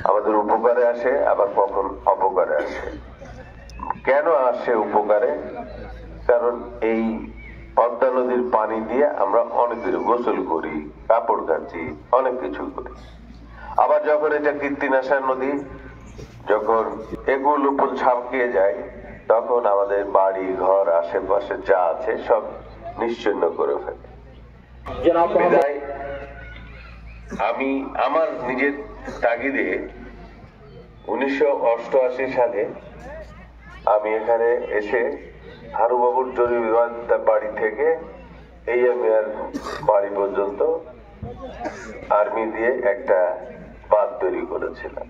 আমাদের উপকারে আসে, আবার কখন অপকারে আসে। কেন আসে উপকারে? কারণ এই পদ্মা নদীর পানি দিয়ে আমরা অনেক কিছু গোসল করি, কাপড় কাচি, অনেক কিছু করি। আবার যখন এটা কীর্তিনাশা নদী, যখন এগুল উপল ছাপিয়ে যায়, তখন আমাদের বাড়ি ঘর আশেপাশে যা আছে সব নিশ্চিহ্ন করে ফেলে। বিদায় আমি আমার নিজের তাগিদে 1988 সালে আমি এখানে এসে হারুবাবুর জরুরি বাড়ি থেকে এই মিয়ার বাড়ি পর্যন্ত আর্মি দিয়ে একটা বাঁধ তৈরি করেছিলাম।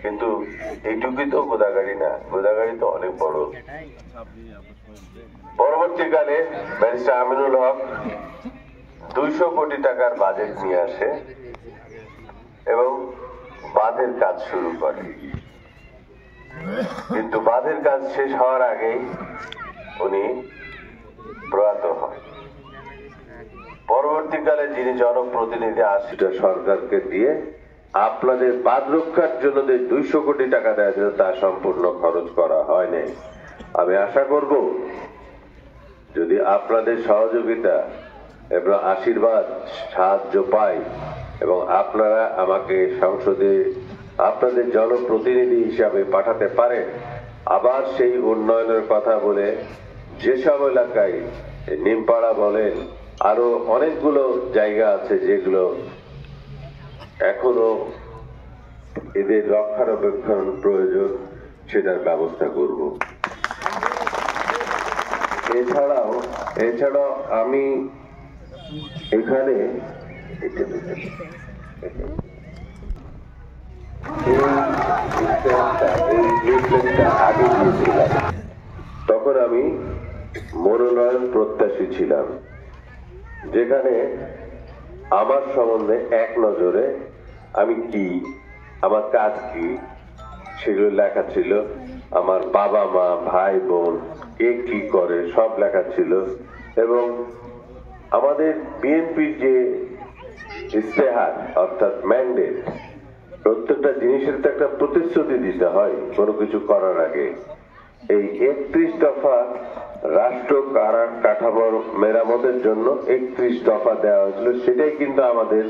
কিন্তু এইটুকুই তো গোদাগাড়ি না, গোদাগাড়ি তো অনেক বড়। পরবর্তীকালে ব্যারিস্টার আমিনুল হক 200 কোটি টাকার বাজেট নিয়ে আসে এবং বাঁধের কাজ শুরু করে। কিন্তু বাঁধের কাজ শেষ হওয়ার আগেই উনি প্রয়াত হন। পরবর্তীকালে যিনি জনপ্রতিনিধি আসিটা সরকারকে দিয়ে আপনাদের বাঁধ রক্ষার জন্য যে 200 কোটি টাকা দেওয়া ছিল তা সম্পূর্ণ খরচ করা হয়নি। আমি আশা করব যদি আপনাদের সহযোগিতা এবং আশীর্বাদ সাহায্য পাই এবং আপনারা আমাকে সংসদে আপনাদের জনপ্রতিনিধি হিসাবে পাঠাতে পারেন, আবার সেই উন্নয়নের কথা বলে যেসব এলাকায় নিমপাড়া বলেন আরো অনেকগুলো জায়গা আছে যেগুলো এখনো এদের রক্ষণাবেক্ষণ প্রয়োজন, সেটার ব্যবস্থা করব। এছাড়াও আমি এখানে আগে দিয়েছিলাম, তখন আমি মনোনয়ন প্রত্যাশী ছিলাম, যেখানে আমার সম্বন্ধে এক নজরে আমি কি, আমার কাজ কি সেগুলো লেখা ছিল। আমার বাবা মা ভাই বোন কে কি করে সব লেখা ছিল। এবং আমাদের বিএনপির যে ইস্তেহার অর্থাৎ ম্যান্ডেট, প্রত্যেকটা জিনিসের তো একটা প্রতিশ্রুতি দিতে হয় কোনো কিছু করার আগে। এই 31 দফা রাষ্ট্র কাঠামোর মেরামতের জন্য 31 দফা দেওয়া হয়েছিল, সেটাই কিন্তু আমাদের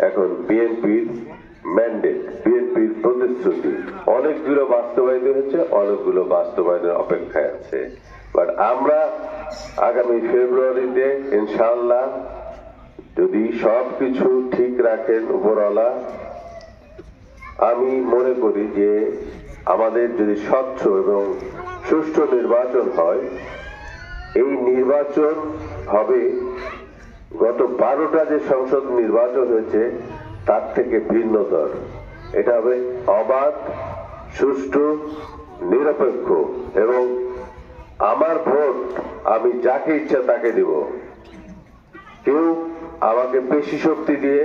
এখন বিএনপির ম্যান্ডেট, বিএনপির প্রতিশ্রুতি। অনেকগুলো বাস্তবায়িত হয়েছে, অনেকগুলো বাস্তবায়নের অপেক্ষায় আছে। বাট আমরা আগামী ফেব্রুয়ারিতে ইনশাআল্লাহ যদি সবকিছু ঠিক রাখেন উপরওয়ালা, আমি মনে করি যে আমাদের যদি স্বচ্ছ এবং সুষ্ঠু নির্বাচন হয়, এই নির্বাচন হবে গত 12টা যে সংসদ নির্বাচন হয়েছে তার থেকে ভিন্নতর। এটা হবে অবাধ, সুষ্ঠু, নিরপেক্ষ এবং আমার ভোট আমি যাকে ইচ্ছা তাকে দিব। কেউ আমাকে পেশি শক্তি দিয়ে,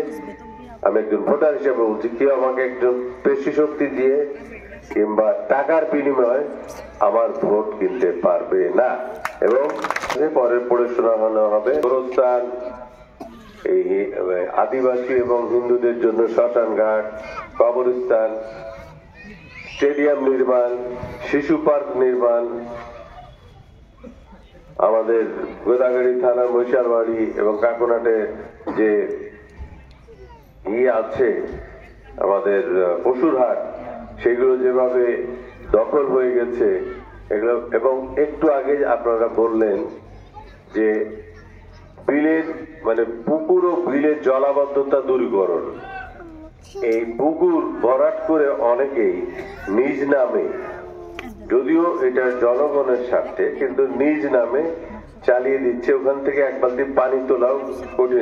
আমি একজন ভোটার হিসেবে বলছি, কেউ আমাকে একজন পেশি শক্তি দিয়ে কিংবা টাকার বিনিময়ে আমার ভোট কিনতে পারবে না। এবং পরে পড়ে শোনানো হবে গোরস্থান, এই আদিবাসী এবং হিন্দুদের জন্য শ্মশান ঘাট, কবরস্থান, স্টেডিয়াম নির্মাণ, শিশু পার্ক নির্মাণ, আমাদের গোদাগাড়ি থানা মহিষারবাড়ি এবং কাকুনাটে যে আছে আমাদের পশুর হাট, সেগুলো যেভাবে দখল হয়ে গেছে এগুলো। এবং একটু আগে আপনারা বললেন যে বিলের মানে পুকুর ও বিলের জলাবদ্ধতা দূরীকরণ। এই পুকুর ভরাট করে অনেকেই নিজ নামে, যদিও এটা জনগণের স্বার্থে, কিন্তু নিজ নামে চালিয়ে দিচ্ছে। ওখান থেকে এক বালতি পানি তোলাও কঠিন।